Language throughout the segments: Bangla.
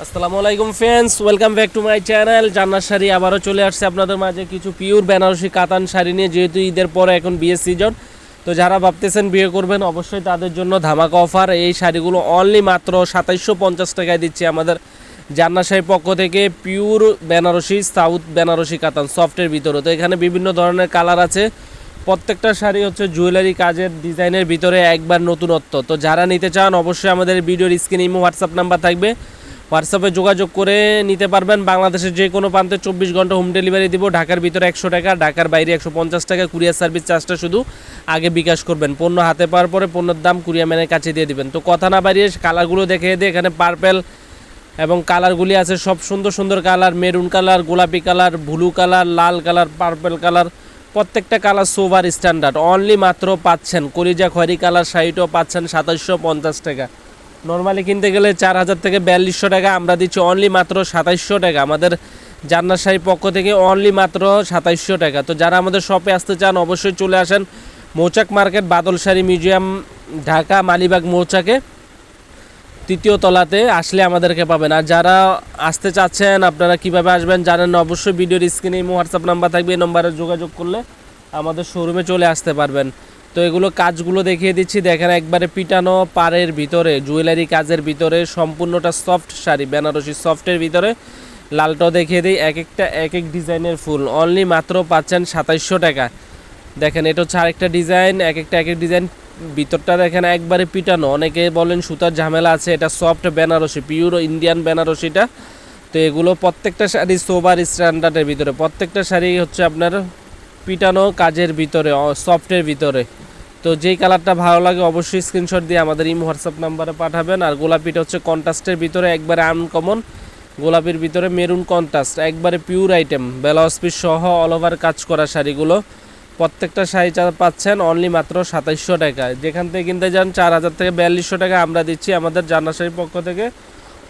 আসসালামু আলাইকুম friends, welcome back to my channel. জান্নাত শাড়ি আবারও চলে আসছে আপনাদের মাঝে কিছু পিওর বেনারসি কাতান শাড়ি নিয়ে। যেহেতু ঈদের পরে এখন বিয়ের সিজন, তো যারা ভাবতেছেন বিয়ে করবেন অবশ্যই তাদের জন্য ধামাকা অফার। এই শাড়িগুলো অনলি মাত্র 2750 টাকায় দিচ্ছে আমাদের জান্নাত শাড়ির পক্ষ থেকে। পিওর বেনারসি, সাউথ বেনারসি কাতান সফটের ভিতরে। তো এখানে বিভিন্ন ধরনের কালার আছে। প্রত্যেকটা শাড়ি হচ্ছে জুয়েলারি কাজের ডিজাইনের ভিতরে একবার নতুনত্ব। তো যারা নিতে চান অবশ্যই আমাদের ভিডিওর স্ক্রিনে ইমো হোয়াটসঅ্যাপ নাম্বার থাকবে, হোয়াটসঅ্যাপে যোগাযোগ করে নিতে পারবেন। বাংলাদেশের যে কোনো প্রান্তে 24 ঘন্টা হোম ডেলিভারি দিব। ঢাকার ভিতরে 100 টাকা, ঢাকার বাইরে 150 টাকা। কুরিয়ার সার্ভিস চার্জটা শুধু আগে বিকাশ করবেন। পণ্য হাতে পাওয়ার পরে পণ্যের দাম কুরিয়ার ম্যানের কাছে দিয়ে দিবেন। তো কথা না বাড়িয়ে কালারগুলো দেখে দিয়ে, এখানে পার্পেল এবং কালারগুলি আছে সব সুন্দর সুন্দর কালার। মেরুন কালার, গোলাপি কালার, ব্লু কালার, লাল কালার, পার্পেল কালার, প্রত্যেকটা কালার সোভার স্ট্যান্ডার্ড। অনলি মাত্র পাচ্ছেন কলিজা খয়েরি কালার শাড়িটাও পাচ্ছেন 2750 টাকা। নর্মালি কিনতে গেলে 4000 থেকে 4200 টাকা, আমরা দিচ্ছি অনলি মাত্র 2700 টাকা। আমাদের জান্নাত শাড়ির পক্ষ থেকে অনলি মাত্র 2700 টাকা। তো যারা আমাদের শপে আসতে চান অবশ্যই চলে আসেন মৌচাক মার্কেট, বাদল শাড়ি মিউজিয়াম, ঢাকা মালিবাগ মৌচাকে 3য় তলাতে আসলে আমাদেরকে পাবেন। আর যারা আসতে চাচ্ছেন আপনারা কিভাবে আসবেন জানেন না, অবশ্যই ভিডিওর স্ক্রিনে হোয়াটসঅ্যাপ নাম্বার থাকবে, এই নম্বরে যোগাযোগ করলে আমাদের শোরুমে চলে আসতে পারবেন। তো এগুলো কাজগুলো দেখিয়ে দিচ্ছি, দেখেন একবারে পিটানো পাড়ের ভিতরে জুয়েলারি কাজের ভিতরে সম্পূর্ণটা সফট শাড়ি, বেনারসি সফটের ভিতরে। লালটাও দেখিয়ে দিই, এক একটা এক এক ডিজাইনের ফুল। অনলি মাত্র পাচ্ছেন 2700 টাকা। দেখেন এটা হচ্ছে আরেকটা ডিজাইন, এক একটা এক এক ডিজাইন। ভিতরটা দেখেন একবারে পিটানো। অনেকে বলেন সুতার ঝামেলা আছে, এটা সফট বেনারসি, পিওর ইন্ডিয়ান বেনারসিটা। তো এগুলো প্রত্যেকটা শাড়ি সোবার স্ট্যান্ডার্ডের ভিতরে। প্রত্যেকটা শাড়ি হচ্ছে আপনার পিটানো কাজের ভিতরে, সফটের ভিতরে। তো যেই কালারটা ভালো লাগে অবশ্যই স্ক্রিনশট দিয়ে আমাদের ইমো হোয়াটসঅ্যাপ নাম্বারে পাঠাবেন। আর গোলাপিটা হচ্ছে কন্ট্রাস্টের ভিতরে, একবারে আনকমন। গোলাপির ভিতরে মেরুন কন্ট্রাস্ট, একবারে পিওর আইটেম, ব্লাউজ পিস সহ অল ওভার কাজ করা শাড়িগুলো। প্রত্যেকটা শাড়ি পাচ্ছেন অনলি মাত্র 2700 টাকায়। যেখান থেকে কিনতে যান 4000 থেকে 4200 টাকা, আমরা দিচ্ছি আমাদের জান্নাত শাড়ির পক্ষ থেকে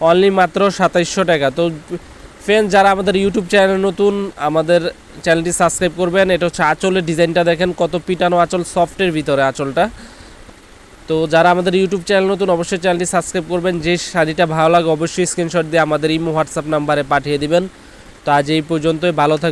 অনলি মাত্র 2700 টাকা। তো ফ্রেন্ড, যারা আমাদের ইউটিউব চ্যানেল নতুন, আমাদের চ্যানেলটি সাবস্ক্রাইব করবেন। এটা হচ্ছে আঁচলের ডিজাইনটা দেখেন কত পিটানো আঁচল, সফটের ভিতরে আঁচলটা। তো যারা আমাদের ইউটিউব চ্যানেল নতুন অবশ্যই চ্যানেলটি সাবস্ক্রাইব করবেন। যে শাড়িটা ভালো লাগে অবশ্যই স্ক্রিনশট দিয়ে আমাদের ইমো হোয়াটসঅ্যাপ নাম্বারে পাঠিয়ে দিবেন। তো আজ এই পর্যন্তই, ভালো থাকবেন।